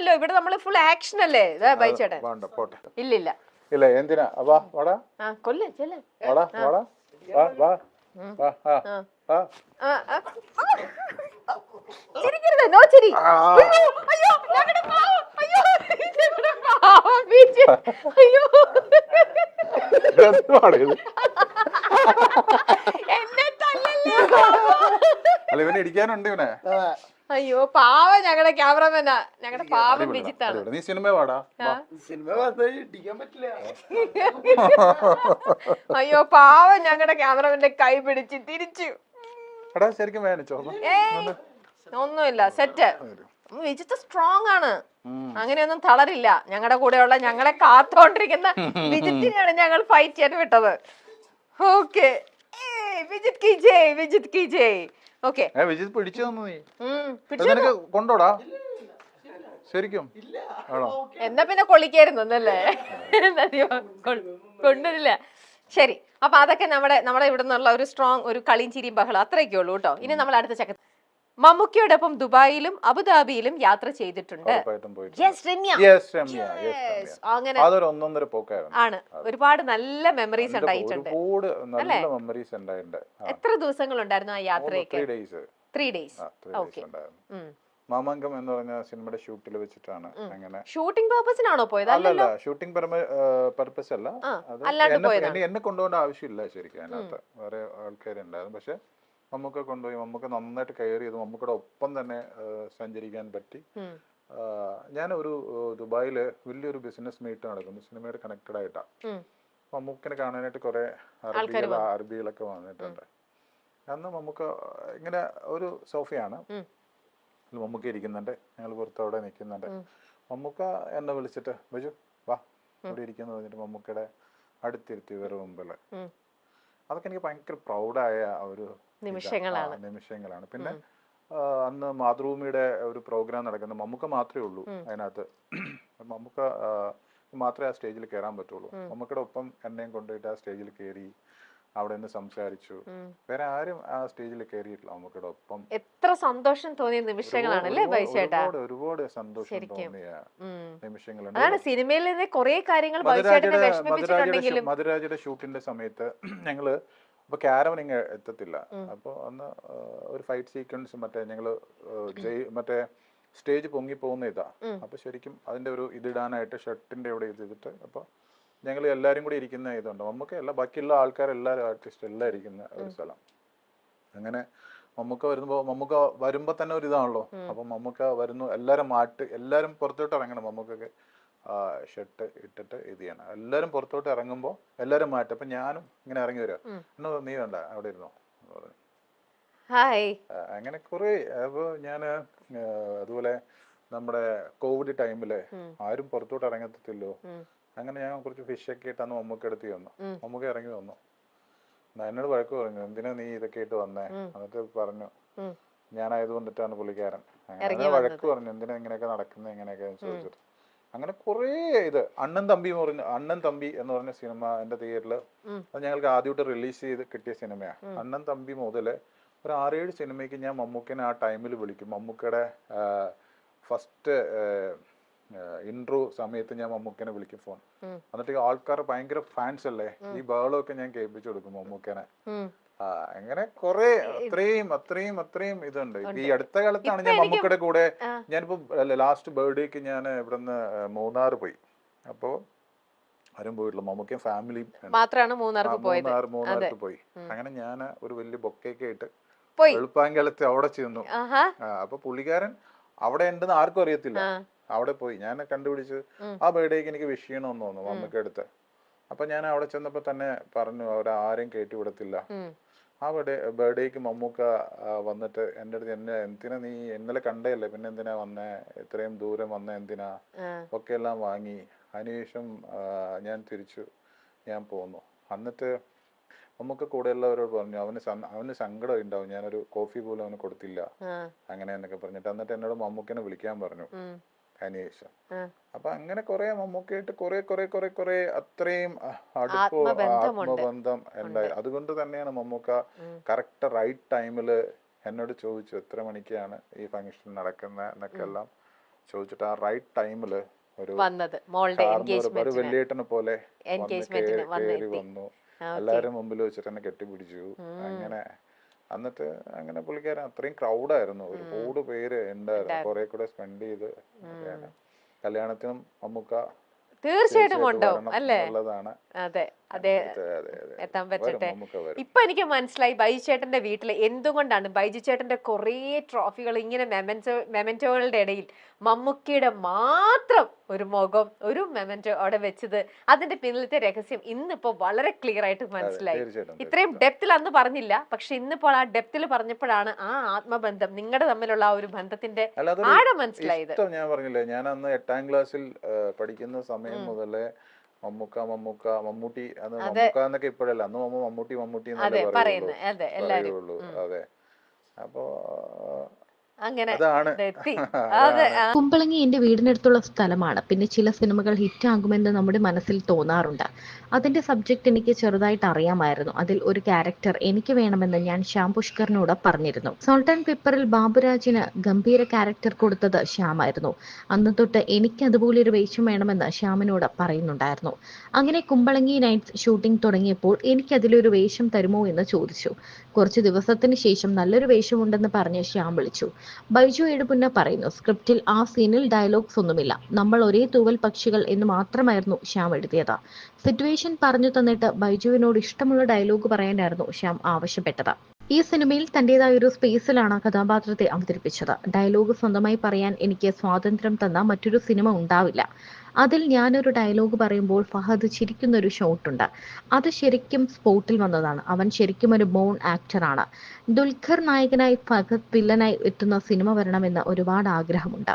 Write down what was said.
അല്ലല്ലോ, ഇവിടെ നമ്മള് ഫുൾ ആക്ഷൻ അല്ലേ ബൈച്ചേട്ടൻ. ഇല്ലില്ല ഇല്ല എന്തിനാ വാ വാടാ കൊല്ലേ ചെല്ലേ വാടാ വാടാ വാ വാ വാ വാ ചിരിക്കരുത്, നോ ചിരി. അയ്യോ ഞങ്ങളുടെ പാവം, അയ്യോ ഞങ്ങളുടെ പാവം ബീച്ച്, അയ്യോ എന്നെ തല്ലല്ലേ. അല്ല ഇവനെ ഇടിക്കാനുണ്ട് ഇവനെ. അയ്യോ പാവം ഞങ്ങളുടെ ക്യാമറമാനാ, ഞങ്ങളുടെ പാവം ബിജിത്താണ്. നീ സിനിമ വാടാ. അയ്യോ പാവം ഞങ്ങളുടെ ക്യാമറമാന്റെ കൈ പിടിച്ച് തിരിച്ചു. എടാ ശരിക്കും വേദനിച്ചോ? ഒന്നുമില്ല, സെറ്റ്. വിജിത്ത് സ്ട്രോങ് ആണ്, അങ്ങനെയൊന്നും തളരില്ല. ഞങ്ങളുടെ കൂടെയുള്ള ഞങ്ങളെ കാത്തോണ്ടിരിക്കുന്ന വിജിത്തിനെയാണ് ഞങ്ങൾ ഫൈറ്റ് ചെയ്യാൻ വിട്ടത്. ഓക്കെ വിജിത് കി ജയ്, വിജിത് കി ജയ്. ഓക്കെ വിജിത് പിടിച്ചു തന്നു. നീ കൊണ്ടോടാ ശരിക്കും? എന്നാ പിന്നെ കൊള്ളിക്കായിരുന്നു എന്നല്ലേ, കൊണ്ടുവരില്ല. ശരി, അപ്പൊ അതൊക്കെ നമ്മുടെ ഇവിടെ നിന്നുള്ള ഒരു സ്ട്രോങ് ഒരു കളിയും ചിരിയും ബഹളം അത്രയൊക്കെ ഉള്ളൂ കേട്ടോ. ഇനി നമ്മൾ അടുത്ത ചക്ക മമ്മൂക്കയോടൊപ്പം ദുബായിലും അബുദാബിയിലും യാത്ര ചെയ്തിട്ടുണ്ട്. അങ്ങനെ ആണ്, ഒരുപാട് നല്ല മെമ്മറീസ് ഉണ്ടായിട്ടുണ്ട്. എത്ര ദിവസങ്ങൾ ഉണ്ടായിരുന്നു ആ യാത്രയൊക്കെ? 3 days. ഓക്കെ. മാമാങ്കം എന്ന് പറഞ്ഞ സിനിമയുടെ ഷൂട്ടിൽ വെച്ചിട്ടാണ്. അങ്ങനെ ഷൂട്ടിംഗ് പർപ്പസിനാണോ പോയത്? അല്ലല്ല, ഷൂട്ടിംഗ് പർപ്പസ് അല്ല. എന്നെ കൊണ്ടുപോകേണ്ട ആവശ്യമില്ല ശരിക്കും. അതിനകത്ത് വേറെ ആൾക്കാരുണ്ടായിരുന്നു. പക്ഷെ മമ്മൂക്ക കൊണ്ടുപോയി. മമ്മൂക്ക നന്നായിട്ട് കെയർ ചെയ്തു. മമ്മൂക്കയുടെ ഒപ്പം തന്നെ സഞ്ചരിക്കാൻ പറ്റി. ഞാൻ ഒരു ദുബായില് വലിയൊരു ബിസിനസ് മീറ്റ് നടക്കുന്നു, സിനിമയുടെ കണക്റ്റഡ് ആയിട്ടാ. മമ്മൂക്കനെ കാണാനായിട്ട് കുറെ അറബികളൊക്കെ വന്നിട്ടുണ്ട്. അന്ന് മമ്മൂക്ക ഇങ്ങനെ ഒരു സോഫയാണ്, മമ്മൂക്ക ഇരിക്കുന്നുണ്ട്, ഞങ്ങൾ പുറത്തവിടെ നിൽക്കുന്നുണ്ട്. മമ്മൂക്ക എന്നെ വിളിച്ചിട്ട് ബജു വാ ഇവിടെ ഇരിക്കുന്നു പറഞ്ഞിട്ട് മമ്മൂക്കയുടെ അടുത്തിരുത്തി ഇവരുടെ മുമ്പില്. അതൊക്കെ എനിക്ക് ഭയങ്കര പ്രൗഡായ ഒരു നിമിഷങ്ങളാണ്. പിന്നെ അന്ന് മാതൃഭൂമിയുടെ ഒരു പ്രോഗ്രാം നടക്കുന്നത്, മമ്മൂക്ക മാത്രമേ ഉള്ളൂ അതിനകത്ത്. മമ്മൂക്ക മാത്രമേ ആ സ്റ്റേജിൽ കയറാൻ പറ്റുള്ളൂ. മമ്മൂക്കയുടെ ഒപ്പം എന്നെയും കൊണ്ടുപോയിട്ട് ആ സ്റ്റേജിൽ കയറി അവിടെ നിന്ന് സംസാരിച്ചു. വേറെ ആരും ആ സ്റ്റേജിൽ കയറിയിട്ടില്ല മമ്മൂക്കയുടെ ഒപ്പം. എത്ര സന്തോഷം തോന്നിയ നിമിഷങ്ങളാണല്ലേ ബൈച്ചേട്ടാ? ഒരുപാട് സന്തോഷം തോന്നിയ നിമിഷങ്ങളുണ്ട്. അതാണ് സിനിമയിലെ കുറെ കാര്യങ്ങൾ മധുരാജയുടെ ഷൂട്ടിന്റെ സമയത്ത് ഞങ്ങള് അപ്പൊ ക്യാരവൻ ഇങ്ങ് എത്തത്തില്ല. അപ്പൊ അന്ന് ഒരു ഫൈറ്റ് സീക്വൻസ് ഞങ്ങള് മറ്റേ സ്റ്റേജ് പൊങ്ങി പോകുന്ന ഇതാ. അപ്പൊ ശരിക്കും അതിന്റെ ഒരു ഇതിടാനായിട്ട് ഷർട്ടിന്റെ ഇവിടെ ചെയ്തിട്ട് അപ്പൊ ഞങ്ങൾ എല്ലാരും കൂടി ഇരിക്കുന്ന ഇതുണ്ട്. മമ്മൂക്ക അല്ല, ബാക്കിയുള്ള ആൾക്കാരെല്ലാരും ആർട്ടിസ്റ്റ് എല്ലാം ഇരിക്കുന്ന ഒരു സ്ഥലം. അങ്ങനെ മമ്മൂക്ക വരുമ്പോ തന്നെ ഒരു ഇതാണല്ലോ. അപ്പൊ മമ്മൂക്ക വരുന്നു, എല്ലാരും പുറത്തോട്ട് ഇറങ്ങണം. മമ്മൂക്കൊക്കെ ഷർട്ട് ഇട്ടിട്ട് ഇത് ചെയ്യണം. എല്ലാരും പുറത്തോട്ട് ഇറങ്ങുമ്പോ എല്ലാരും മാറ്റും. അപ്പൊ ഞാനും ഇങ്ങനെ ഇറങ്ങി വരാം. എന്നോ നീ വേണ്ട അവിടെ ഇരുന്നോ അങ്ങനെ കുറെ. അപ്പൊ ഞാന് അതുപോലെ നമ്മുടെ കോവിഡ് ടൈമില് ആരും പുറത്തോട്ട് ഇറങ്ങത്തില്ലോ. അങ്ങനെ ഞാൻ കുറച്ച് ഫിഷൊക്കെ ഇട്ടാന്ന് മമ്മൂക്ക എടുത്ത് വന്നു. മമ്മൂക്ക ഇറങ്ങി വന്നു. എന്നോട് വഴക്ക് പറഞ്ഞു, എന്തിനാ നീ ഇതൊക്കെ ഇട്ട് വന്നേ? എന്നിട്ട് പറഞ്ഞു ഞാനായതുകൊണ്ടിട്ടാണ് പുള്ളിക്കാരൻ. അങ്ങനെ വഴക്ക് പറഞ്ഞു, എന്തിനാ ഇങ്ങനെയൊക്കെ നടക്കുന്നത് എങ്ങനെയൊക്കെ ചോദിച്ചിട്ട്. അങ്ങനെ കുറേ ഇത് അണ്ണൻ തമ്പി എന്ന് പറഞ്ഞ സിനിമ എന്റെ തിയേറ്ററിൽ അത് ഞങ്ങൾക്ക് ആദ്യമായിട്ട് റിലീസ് ചെയ്ത് കിട്ടിയ സിനിമയാണ്. അണ്ണൻ തമ്പി മുതല് ഒരു 6-7 സിനിമയ്ക്ക് ഞാൻ മമ്മൂക്കനെ ആ ടൈമിൽ വിളിക്കും. മമ്മൂക്കയുടെ ഫസ്റ്റ് ഇൻട്രോ സമയത്ത് ഞാൻ മമ്മൂക്കനെ വിളിക്കും ഫോൺ. എന്നിട്ട് ആൾക്കാർ ഭയങ്കര ഫാൻസ് അല്ലേ, ഈ ബഹളമൊക്കെ ഞാൻ കേൾപ്പിച്ചു കൊടുക്കും മമ്മൂക്കനെ. അങ്ങനെ കുറെ അത്രയും ഇതുണ്ട്. ഈ അടുത്ത കാലത്താണ് ഞാൻ മമ്മൂക്കയുടെ കൂടെ ഞാനിപ്പോ ലാസ്റ്റ് ബർത്ത്ഡേക്ക് ഞാൻ ഇവിടുന്ന് മൂന്നാർ പോയി. അപ്പോ ആരും പോയിട്ടില്ല, മമ്മൂക്കയും ഫാമിലിയും മൂന്നാർക്ക് പോയി. അങ്ങനെ ഞാൻ ഒരു വലിയ ബൊക്കെയൊക്കെ ആയിട്ട് വെളുപ്പാങ്കലത്ത് അവിടെ ചെന്നു. അപ്പൊ പുള്ളിക്കാരൻ അവിടെ ഉണ്ടെന്ന് ആർക്കും അറിയത്തില്ല. അവിടെ പോയി ഞാൻ കണ്ടുപിടിച്ച് ആ ബർത്ത്ഡേക്ക് എനിക്ക് വിഷ് ചെയ്യണമെന്ന് തോന്നുന്നു മമ്മൂക്ക അടുത്ത്. അപ്പൊ ഞാൻ അവിടെ ചെന്നപ്പോ തന്നെ പറഞ്ഞു അവിടെ ആരെയും കയറ്റി വിടത്തില്ല. ആ ബർത്ത്ഡേക്ക് മമ്മൂക്ക വന്നിട്ട് എൻ്റെ അടുത്ത് എന്തിനാ നീ ഇന്നലെ കണ്ടല്ലേ, പിന്നെ എന്തിനാ വന്നേ, ഇത്രയും ദൂരം വന്ന എന്തിനാ ഒക്കെ എല്ലാം വാങ്ങി. അതിനുശേഷം ഞാൻ പോന്നു. എന്നിട്ട് മമ്മൂക്ക കൂടെയുള്ളവരോട് പറഞ്ഞു അവന് സങ്കടം ഉണ്ടാവും, ഞാനൊരു കോഫി പോലും അവന് കൊടുത്തില്ല അങ്ങനെ എന്നൊക്കെ പറഞ്ഞിട്ട്. എന്നിട്ട് എന്നോട് മമ്മൂക്കനെ വിളിക്കാൻ പറഞ്ഞു അതിനുശേഷം. അപ്പൊ അങ്ങനെ കുറെ മമ്മൂക്കയായിട്ട് കുറെ അത്രയും ആത്മബന്ധം ഉണ്ടായി. അതുകൊണ്ട് തന്നെയാണ് മമ്മൂക്ക കറക്റ്റ് റൈറ്റ് ടൈമില് എന്നോട് ചോദിച്ചു എത്ര മണിക്കാണ് ഈ ഫംഗ്ഷൻ നടക്കുന്നത് എന്നൊക്കെ എല്ലാം ചോദിച്ചിട്ട് ആ റൈറ്റ് ടൈമിൽ ഒരു വന്നത് മോളുടെ ഒരു എൻഗേജ്മെന്റിന് വലിയേട്ടനെ പോലെ എൻഗേജ്മെന്റിന് കയറി വന്നു. എല്ലാവരും മുമ്പിൽ വെച്ചിട്ട് എന്നെ കെട്ടിപ്പിടിച്ചു. അങ്ങനെ എന്നിട്ട് അങ്ങനെ പുള്ളിക്കാരൻ അത്രയും ക്രൗഡായിരുന്നു, ഒരുപാട് പേര് ഉണ്ടായിരുന്നു, കുറെ കൂടെ സ്പെൻഡ് ചെയ്ത്. കല്യാണത്തിനും മമ്മൂക്ക തീർച്ചയായിട്ടും ഉണ്ടാവും അല്ലേ? നല്ലതാണ്. അതെ അതെ, എത്താൻ പറ്റട്ടെ. ഇപ്പൊ എനിക്ക് മനസ്സിലായി ബൈജു ചേട്ടന്റെ വീട്ടിൽ എന്തുകൊണ്ടാണ് ബൈജു ചേട്ടന്റെ കുറേ ട്രോഫികൾ ഇങ്ങനെ മെമന്റോകളുടെ ഇടയിൽ മമ്മൂക്കയുടെ മാത്രം ഒരു മുഖം, ഒരു മെമന്റോ അവിടെ വെച്ചത്. അതിന്റെ പിന്നിലത്തെ രഹസ്യം ഇന്നിപ്പോ വളരെ ക്ലിയർ ആയിട്ട് മനസ്സിലായി. ഇത്രയും ഡെപ്തിൽ അന്ന് പറഞ്ഞില്ല, പക്ഷെ ഇന്നിപ്പോൾ ആ ഡെപ്തിൽ പറഞ്ഞപ്പോഴാണ് ആ ആത്മബന്ധം, നിങ്ങളുടെ തമ്മിലുള്ള ആ ഒരു ബന്ധത്തിന്റെ ആഴം മനസ്സിലായത്. ഞാൻ പറഞ്ഞില്ലേ, ഞാൻ അന്ന് 8ാം ക്ലാസ്സിൽ പഠിക്കുന്ന സമയം മുതലേ മമ്മൂട്ടി എന്നൊക്കെ ഇപ്പോഴല്ല, അന്ന് മമ്മൂട്ടി എന്നല്ലേ പറയുള്ളൂ. അതെ, അപ്പോ അങ്ങനെ കുമ്പളങ്ങി എന്റെ വീടിനടുത്തുള്ള സ്ഥലമാണ്. പിന്നെ ചില സിനിമകൾ ഹിറ്റ് ആകുമെന്ന് നമ്മുടെ മനസ്സിൽ തോന്നാറുണ്ട്. അതിന്റെ സബ്ജക്ട് എനിക്ക് ചെറുതായിട്ട് അറിയാമായിരുന്നു. അതിൽ ഒരു ക്യാരക്ടർ എനിക്ക് വേണമെന്ന് ഞാൻ ശ്യാം പുഷ്കറിനോട് പറഞ്ഞിരുന്നു. സോൾട്ട് ആൻഡ് പെപ്പറിൽ ബാബുരാജിന് ഗംഭീര ക്യാരക്ടർ കൊടുത്തത് ശ്യാമായിരുന്നു. അന്ന് തൊട്ട് എനിക്ക് അതുപോലൊരു വേഷം വേണമെന്ന് ശ്യാമിനോട് പറയുന്നുണ്ടായിരുന്നു. അങ്ങനെ കുമ്പളങ്ങി നൈറ്റ്സ് ഷൂട്ടിംഗ് തുടങ്ങിയപ്പോൾ എനിക്ക് അതിലൊരു വേഷം തരുമോ എന്ന് ചോദിച്ചു. കുറച്ച് ദിവസത്തിന് ശേഷം നല്ലൊരു വേഷമുണ്ടെന്ന് പറഞ്ഞ് ശ്യാം വിളിച്ചു. ബൈജു എഴുപുന്ന പറയുന്നു, സ്ക്രിപ്റ്റിൽ ആ സീനിൽ ഡയലോഗ്സ് ഒന്നുമില്ല, നമ്മൾ ഒരേ തൂവൽ പക്ഷികൾ എന്ന് മാത്രമായിരുന്നു ശ്യാം എഴുതിയത്. സിറ്റുവേഷൻ പറഞ്ഞു തന്നിട്ട് ബൈജുവിനോട് ഇഷ്ടമുള്ള ഡയലോഗ് പറയാനായിരുന്നു ശ്യാം ആവശ്യപ്പെട്ടത്. ഈ സിനിമയിൽ തന്റേതായ ഒരു സ്പേസിലാണ് കഥാപാത്രത്തെ അവതരിപ്പിച്ചത്. ഡയലോഗ് സ്വന്തമായി പറയാൻ എനിക്ക് സ്വാതന്ത്ര്യം തന്ന മറ്റൊരു സിനിമ ഉണ്ടാവില്ല. അതിൽ ഞാനൊരു ഡയലോഗ് പറയുമ്പോൾ ഫഹദ് ചിരിക്കുന്ന ഒരു ഷോട്ടുണ്ട്. അത് ശരിക്കും സ്പോട്ടിൽ വന്നതാണ്. അവൻ ശരിക്കും ഒരു ബോൺ ആക്ടറാണ്. ദുൽഖർ നായകനായി ഫഹദ് വില്ലനായി എത്തുന്ന സിനിമ വരണമെന്ന് ഒരുപാട് ആഗ്രഹമുണ്ട്.